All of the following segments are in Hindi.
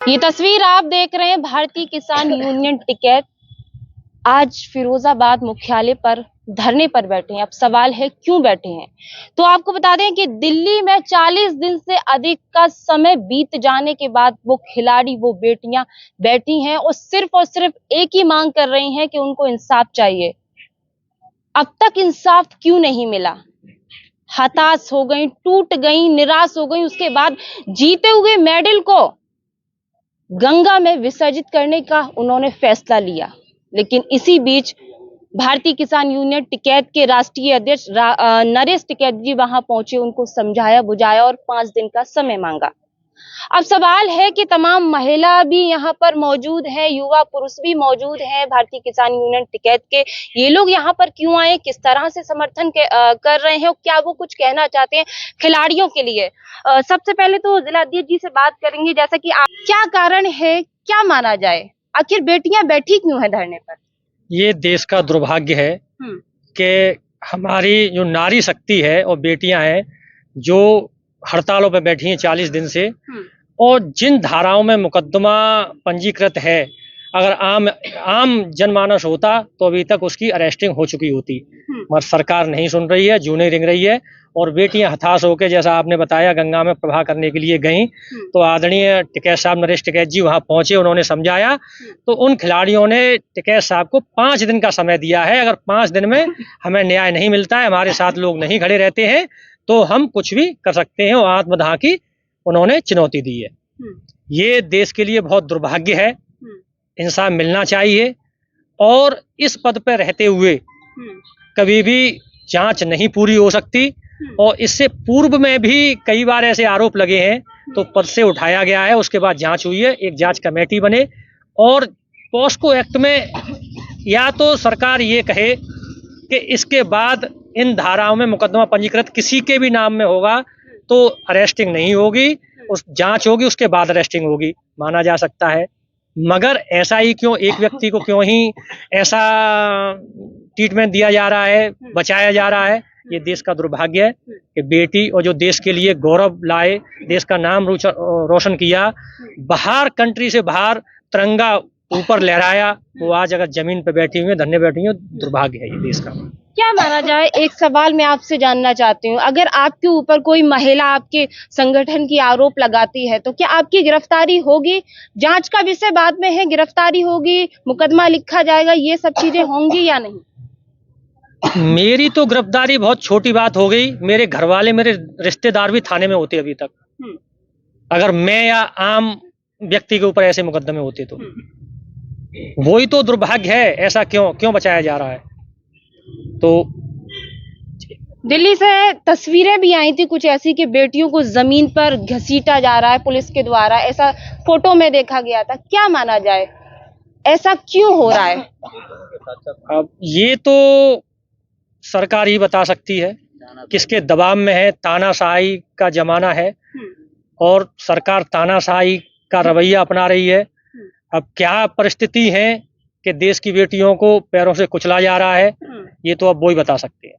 ये तस्वीर आप देख रहे हैं भारतीय किसान यूनियन टिकैत आज फिरोजाबाद मुख्यालय पर धरने पर बैठे हैं। अब सवाल है क्यों बैठे हैं। तो आपको बता दें कि दिल्ली में 40 दिन से अधिक का समय बीत जाने के बाद वो खिलाड़ी, वो बेटियां बैठी हैं और सिर्फ एक ही मांग कर रही हैं कि उनको इंसाफ चाहिए। अब तक इंसाफ क्यों नहीं मिला, हताश हो गई, टूट गई, निराश हो गई। उसके बाद जीते हुए मेडल को गंगा में विसर्जित करने का उन्होंने फैसला लिया। लेकिन इसी बीच भारतीय किसान यूनियन टिकैत के राष्ट्रीय अध्यक्ष नरेश टिकैत जी वहां पहुंचे, उनको समझाया बुझाया और 5 दिन का समय मांगा। अब सवाल है कि तमाम महिला भी यहाँ पर मौजूद है, युवा पुरुष भी मौजूद है भारतीय किसान यूनियन टिकैत के। ये लोग यहाँ पर क्यों आए, किस तरह से समर्थन कर रहे हैं और क्या वो कुछ कहना चाहते हैं खिलाड़ियों के लिए। सबसे पहले तो जिलाध्यक्ष जी से बात करेंगे, जैसा कि क्या कारण है, क्या माना जाए, आखिर बेटियां बैठी क्यों है धरने पर। ये देश का दुर्भाग्य है कि हमारी जो नारी शक्ति है और बेटियां हैं जो हड़तालों पर बैठी हैं 40 दिन से, और जिन धाराओं में मुकदमा पंजीकृत है, अगर आम जनमानस होता तो अभी तक उसकी अरेस्टिंग हो चुकी होती, मगर सरकार नहीं सुन रही है, जूने रिंग रही है। और बेटियां हताश होकर, जैसा आपने बताया, गंगा में प्रवाह करने के लिए गईं, तो आदरणीय टिकैत साहब, नरेश टिकैत जी वहां पहुंचे, उन्होंने समझाया। तो उन खिलाड़ियों ने टिकैत साहब को 5 दिन का समय दिया है। अगर 5 दिन में हमें न्याय नहीं मिलता है, हमारे साथ लोग नहीं खड़े रहते हैं, तो हम कुछ भी कर सकते हैं। और आत्मदाह की उन्होंने चुनौती दी है। ये देश के लिए बहुत दुर्भाग्य है, इंसाफ मिलना चाहिए। और इस पद पर रहते हुए कभी भी जांच नहीं पूरी हो सकती, और इससे पूर्व में भी कई बार ऐसे आरोप लगे हैं, तो पद से उठाया गया है, उसके बाद जांच हुई है, एक जांच कमेटी बने। और पॉस्को एक्ट में या तो सरकार ये कहे कि इसके बाद इन धाराओं में मुकदमा पंजीकृत किसी के भी नाम में होगा तो अरेस्टिंग नहीं होगी, उस जांच होगी, उसके बाद अरेस्टिंग होगी, माना जा सकता है। मगर ऐसा ही क्यों, एक व्यक्ति को क्यों ही ऐसा ट्रीटमेंट दिया जा रहा है, बचाया जा रहा है। ये देश का दुर्भाग्य है कि बेटी, और जो देश के लिए गौरव लाए, देश का नाम रोशन किया, बाहर कंट्री से बाहर तिरंगा ऊपर लहराया, वो आज अगर जमीन पे बैठी हुई है, धरने बैठी हुई, दुर्भाग्य है ये देश का। क्या माना जाए, एक सवाल मैं आपसे जानना चाहती हूँ, अगर आपके ऊपर कोई महिला आपके संगठन की आरोप लगाती है तो क्या आपकी गिरफ्तारी होगी? जांच का विषय बाद में है, गिरफ्तारी होगी, मुकदमा लिखा जाएगा, ये सब चीजें होंगी या नहीं? मेरी तो गिरफ्तारी बहुत छोटी बात हो गई। मेरे घर वाले, मेरे रिश्तेदार भी थाने में होते अभी तक, अगर मैं या आम व्यक्ति के ऊपर ऐसे मुकदमे होते तो। वही तो दुर्भाग्य है, ऐसा क्यों बचाया जा रहा है। तो दिल्ली से तस्वीरें भी आई थी कुछ ऐसी कि बेटियों को जमीन पर घसीटा जा रहा है पुलिस के द्वारा, ऐसा फोटो में देखा गया था। क्या माना जाए, ऐसा क्यों हो रहा है? अब ये तो सरकार ही बता सकती है, किसके दबाव में है। तानाशाही का जमाना है और सरकार तानाशाही का रवैया अपना रही है। अब क्या परिस्थिति है कि देश की बेटियों को पैरों से कुचला जा रहा है, ये तो अब वो ही बता सकते हैं।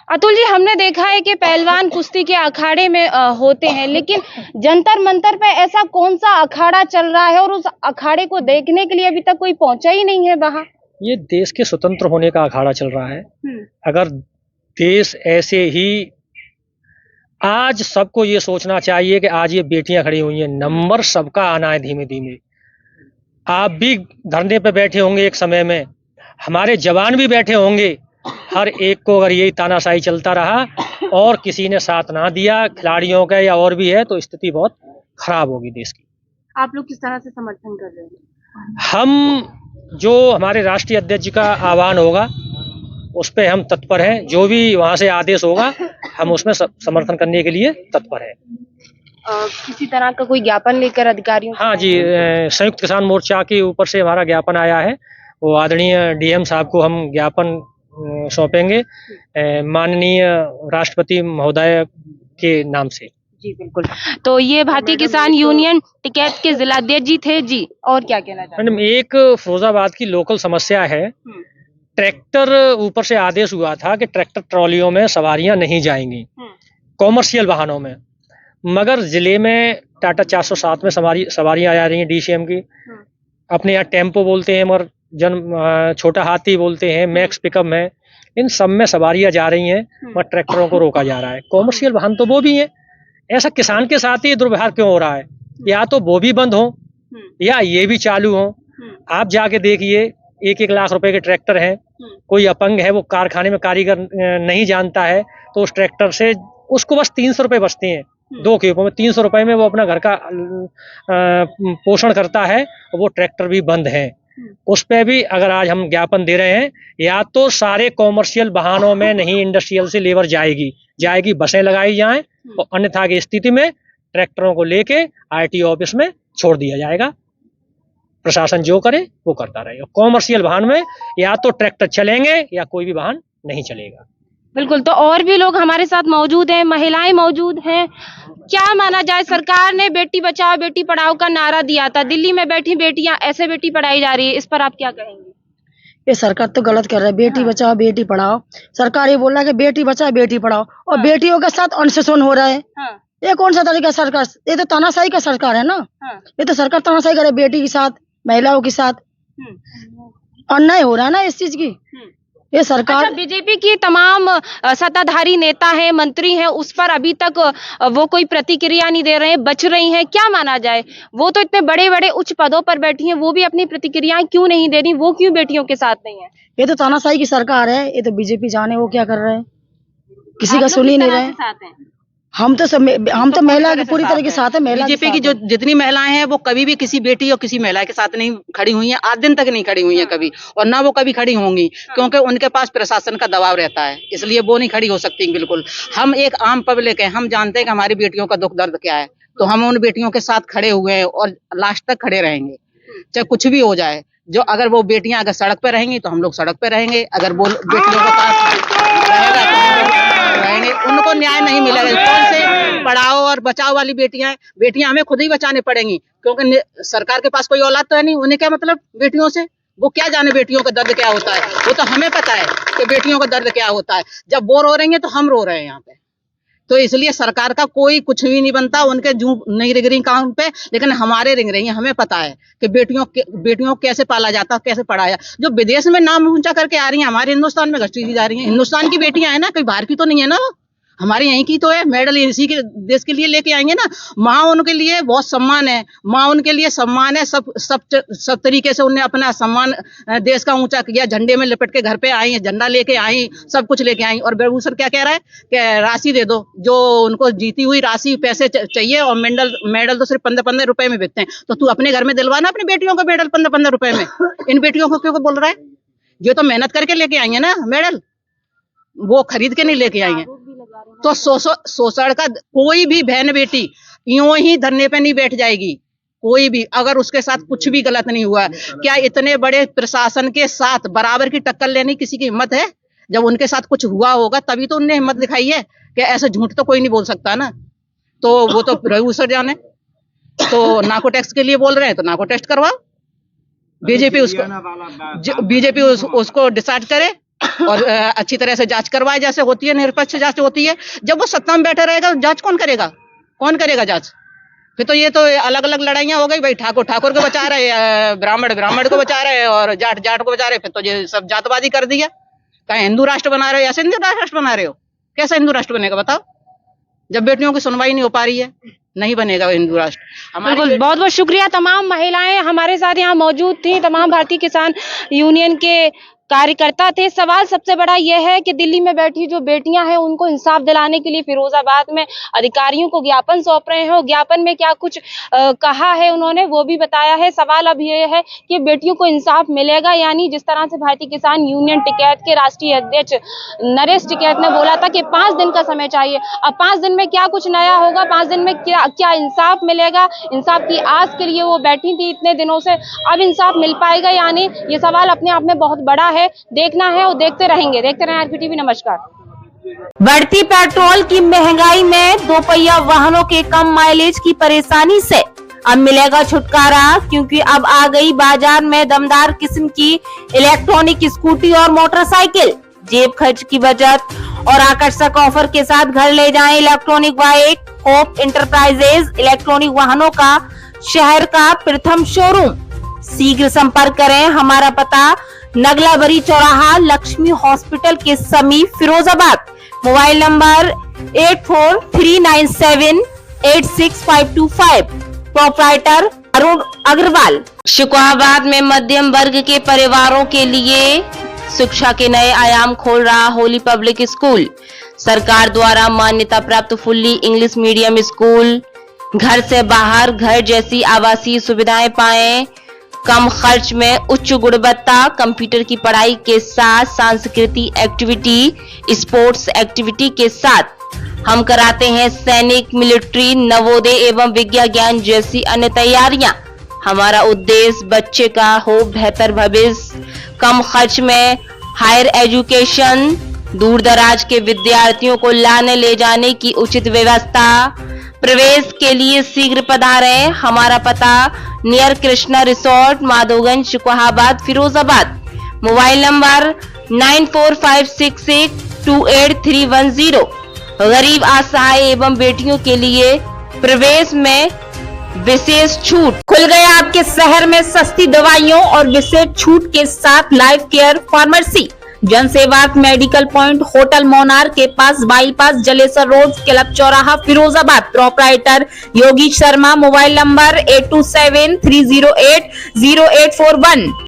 अतुल जी, हमने देखा है कि पहलवान कुश्ती के अखाड़े में होते हैं, लेकिन जंतर मंतर पे ऐसा कौन सा अखाड़ा चल रहा है और उस अखाड़े को देखने के लिए अभी तक कोई पहुंचा ही नहीं है वहां? ये देश के स्वतंत्र होने का अखाड़ा चल रहा है। अगर देश ऐसे ही, आज सबको ये सोचना चाहिए कि आज ये बेटियां खड़ी हुई हैं, नंबर सबका आना है धीमे धीमे। आप भी धरने पे बैठे होंगे एक समय में, हमारे जवान भी बैठे होंगे। हर एक को अगर यही तानाशाही चलता रहा और किसी ने साथ ना दिया, खिलाड़ियों का या और भी है, तो स्थिति बहुत खराब होगी देश की। आप लोग किस तरह से समर्थन कर रहे हैं? हम, जो हमारे राष्ट्रीय अध्यक्ष जी का आह्वान होगा उस पे हम तत्पर हैं। जो भी वहां से आदेश होगा हम उसमें समर्थन करने के लिए तत्पर हैं। किसी तरह का कोई ज्ञापन लेकर अधिकारियों? हाँ जी, संयुक्त किसान मोर्चा के ऊपर से हमारा ज्ञापन आया है, वो आदरणीय डीएम साहब को हम ज्ञापन सौंपेंगे, माननीय राष्ट्रपति महोदय के नाम से। जी बिल्कुल। तो ये भारतीय किसान यूनियन टिकैत के जिलाध्यक्ष जी थे जी, और क्या कहना चाहते हैं? मैडम, एक फिरोजाबाद की लोकल समस्या है। ट्रैक्टर, ऊपर से आदेश हुआ था कि ट्रैक्टर ट्रॉलियों में सवारियां नहीं जाएंगी, कॉमर्शियल वाहनों में, मगर जिले में टाटा 407 में सवारियां आ रही हैं डीसीएम की। अपने यहाँ टेम्पो बोलते हैं मगर छोटा हाथी बोलते हैं, मैक्स पिकअप है, इन सब में सवारियां जा रही हैं मगर ट्रैक्टरों को रोका जा रहा है। कॉमर्शियल वाहन तो वो भी है। ऐसा किसान के साथ ही दुर्व्यवहार क्यों हो रहा है? या तो वो भी बंद हो या ये भी चालू हो। आप जाके देखिए, 1-1 लाख रुपए के ट्रैक्टर हैं, कोई अपंग है, वो कारखाने में कारीगर नहीं जानता है, तो उस ट्रैक्टर से उसको बस 300 रुपए बचते हैं 2 खेपों में। 300 रुपए में वो अपना घर का पोषण करता है और वो ट्रैक्टर भी बंद है। उस पे भी अगर आज हम ज्ञापन दे रहे हैं, या तो सारे कॉमर्शियल वाहनों में नहीं इंडस्ट्रियल से लेबर जाएगी, बसें लगाई जाएं, और अन्यथा की स्थिति में ट्रैक्टरों को लेके आरटीओ ऑफिस में छोड़ दिया जाएगा। प्रशासन जो करे वो करता रहेगा। कॉमर्शियल वाहन में या तो ट्रैक्टर चलेंगे या कोई भी वाहन नहीं चलेगा। बिल्कुल। तो और भी लोग हमारे साथ मौजूद हैं, महिलाएं मौजूद हैं। क्या माना जाए, सरकार ने बेटी बचाओ बेटी पढ़ाओ का नारा दिया था, दिल्ली में बैठी बेटियां ऐसे बेटी पढ़ाई जा रही है, इस पर आप क्या कहेंगे? ये सरकार तो गलत कर रहा है। बेटी बचाओ बेटी पढ़ाओ, सरकार ये बोल रहा है कि बेटी बचाओ बेटी पढ़ाओ, और बेटियों के साथ अनशोषण हो रहा है। ये कौन सा तरीका सरकार? ये तो तानाशाही का सरकार है ना। ये तो सरकार तानाशाही करे बेटी के साथ, महिलाओं के साथ अन्याय हो रहा है ना इस चीज की। ये सरकार अच्छा, बीजेपी की तमाम सत्ताधारी नेता हैं, मंत्री हैं, उस पर अभी तक वो कोई प्रतिक्रिया नहीं दे रहे हैं, बच रही हैं। क्या माना जाए, वो तो इतने बड़े बड़े उच्च पदों पर बैठी हैं, वो भी अपनी प्रतिक्रियाएं क्यों नहीं दे रही? वो क्यों बेटियों के साथ नहीं है? ये तो तानाशाही की सरकार है। ये तो बीजेपी जाने वो क्या कर रहे हैं, किसी का सुन ही नहीं रहे। हम तो महिला के पूरी तरह के साथ है। महिला बीजेपी की जो जितनी महिलाएं हैं वो कभी भी किसी बेटी और किसी महिला के साथ नहीं खड़ी हुई हैं, आज दिन तक नहीं खड़ी हुई हैं कभी, और ना वो कभी खड़ी होंगी, क्योंकि उनके पास प्रशासन का दबाव रहता है, इसलिए वो नहीं खड़ी हो सकती। बिल्कुल, हम एक आम पब्लिक है, हम जानते हैं कि हमारी बेटियों का दुख दर्द क्या है, तो हम उन बेटियों के साथ खड़े हुए हैं और लास्ट तक खड़े रहेंगे, चाहे कुछ भी हो जाए। जो अगर वो बेटियां अगर सड़क पे रहेंगी तो हम लोग सड़क पे रहेंगे, अगर वो बेटियों के पास रहेगा तो हम लोग रहेंगे। उनको न्याय नहीं मिलेगा। कौन से पढ़ाओ और बचाओ वाली बेटियां हमें खुद ही बचाने पड़ेंगी, क्योंकि सरकार के पास कोई औलाद तो है नहीं। उन्हें क्या मतलब बेटियों से? वो क्या जाने बेटियों का दर्द क्या होता है? वो तो हमें पता है कि बेटियों का दर्द क्या होता है। जब वो रो रही हैं तो हम रो रहे हैं यहाँ पे, तो इसलिए सरकार का कोई कुछ भी नहीं बनता। उनके जू नहीं रिग रही काम पे, लेकिन हमारे रिंग रही है। हमें पता है कि बेटियों को कैसे पाला जाता, कैसे पढ़ाया। जो विदेश में नाम ऊंचा करके आ रही हैं, हमारे हिंदुस्तान में घसीटी जा रही हैं। हिंदुस्तान की बेटियां हैं ना, कोई बाहर की तो नहीं है ना, वो हमारे यहीं की तो है। मेडल इसी के देश के लिए लेके आएंगे ना। माँ उनके लिए बहुत सम्मान है, माँ उनके लिए सम्मान है। सब तरीके से उन्हें अपना सम्मान देश का ऊंचा किया। झंडे में लिपट के घर पे आई, झंडा लेके आई, सब कुछ लेके आई। और बेगूसर क्या कह रहा है कि राशि दे दो, जो उनको जीती हुई राशि पैसे चाहिए, और मेडल तो सिर्फ 15-15 रुपए में बिकते हैं। तो तू अपने घर में दिलवाना अपनी बेटियों को मेडल 15-15 रुपए में। इन बेटियों को क्यों बोल रहा है? ये तो मेहनत करके लेके आई है ना मेडल, वो खरीद के नहीं लेके आई है। तो शोषण का कोई भी बहन बेटी यूं ही धरने पे नहीं बैठ जाएगी, कोई भी, अगर उसके साथ कुछ भी गलत नहीं हुआ। क्या इतने बड़े प्रशासन के साथ बराबर की टक्कर लेने किसी की हिम्मत है? जब उनके साथ कुछ हुआ होगा तभी तो उनने हिम्मत दिखाई है कि ऐसा झूठ तो कोई नहीं बोल सकता ना। तो वो तो बेगूसर जाने, तो नाको टैक्स के लिए बोल रहे हैं तो नाको टेस्ट करवाओ। बीजेपी उसको डिसाइड करे और अच्छी तरह से जांच करवाए, जैसे होती है निष्पक्ष जांच होती है। जब वो सत्ता में बैठा रहेगा जांच कौन करेगा? कौन करेगा जांच? फिर तो ये तो अलग अलग लड़ाइयां हो गई भाई। ठाकुर को बचा रहे, ब्राह्मण को बचा रहे, और जाट को बचा रहे। फिर तो ये सब जातवादी कर दिया। कहीं हिंदू राष्ट्र बना रहे हो, ऐसे हिंदू राष्ट्र बना रहे हो? कैसा हिंदू राष्ट्र बनेगा बताओ, जब बेटियों की सुनवाई नहीं हो पा रही है? नहीं बनेगा हिंदू राष्ट्र। बिल्कुल, बहुत बहुत शुक्रिया। तमाम महिलाएं हमारे साथ यहाँ मौजूद थी, तमाम भारतीय किसान यूनियन के कार्यकर्ता थे। सवाल सबसे बड़ा यह है कि दिल्ली में बैठी जो बेटियां हैं उनको इंसाफ दिलाने के लिए फिरोजाबाद में अधिकारियों को ज्ञापन सौंप रहे हैं, और ज्ञापन में क्या कुछ कहा है उन्होंने वो भी बताया है। सवाल अब ये है कि बेटियों को इंसाफ मिलेगा, यानी जिस तरह से भारतीय किसान यूनियन टिकैत के राष्ट्रीय अध्यक्ष नरेश टिकैत ने बोला था कि 5 दिन का समय चाहिए। अब 5 दिन में क्या कुछ नया होगा, 5 दिन में क्या इंसाफ मिलेगा? इंसाफ की आस के लिए वो बैठी थी इतने दिनों से, अब इंसाफ मिल पाएगा? यानी ये सवाल अपने आप में बहुत बड़ा है, देखना है और देखते रहेंगे। देखते रहें आरपीटीवी। नमस्कार। बढ़ती पेट्रोल की महंगाई में दोपहिया वाहनों के कम माइलेज की परेशानी से अब मिलेगा छुटकारा, क्योंकि अब आ गई बाजार में दमदार किस्म की इलेक्ट्रॉनिक स्कूटी और मोटरसाइकिल। जेब खर्च की बचत और आकर्षक ऑफर के साथ घर ले जाएं electronic bike. Hope enterprises electronic वाहनों का शहर का प्रथम शोरूम। शीघ्र संपर्क करें। हमारा पता नगलाबरी चौराहा लक्ष्मी हॉस्पिटल के समीप Firozabad. Mobile number 8439786525। Proprietor Arun Agarwal. Shikohabad में मध्यम वर्ग के परिवारों के लिए शिक्षा के नए आयाम खोल रहा होली पब्लिक स्कूल। सरकार द्वारा मान्यता प्राप्त फुल्ली इंग्लिश मीडियम स्कूल। घर से बाहर घर जैसी आवासीय सुविधाएं पाएं, कम खर्च में उच्च गुणवत्ता, कंप्यूटर की पढ़ाई के साथ सांस्कृतिक एक्टिविटी, स्पोर्ट्स एक्टिविटी के साथ हम कराते हैं सैनिक, मिलिट्री, नवोदय एवं विज्ञान ज्ञान जैसी अन्य तैयारियां। हमारा उद्देश्य बच्चे का हो बेहतर भविष्य, कम खर्च में हायर एजुकेशन, दूर दराज के विद्यार्थियों को लाने ले जाने की उचित व्यवस्था। प्रवेश के लिए शीघ्र पधारें। हमारा पता near Krishna resort, Madhoganj, Shikohabad, Firozabad. Mobile number 9456828310। गरीब, असहाय एवं बेटियों के लिए प्रवेश में विशेष छूट। खुल गया आपके शहर में सस्ती दवाइयों और विशेष छूट के साथ life care pharmacy. Jansewa medical point, hotel Monar के पास, बाईपास, जलेसर रोड, क्लब चौराहा, Firozabad. Proprietor Yogi Sharma. Mobile number 8273080841।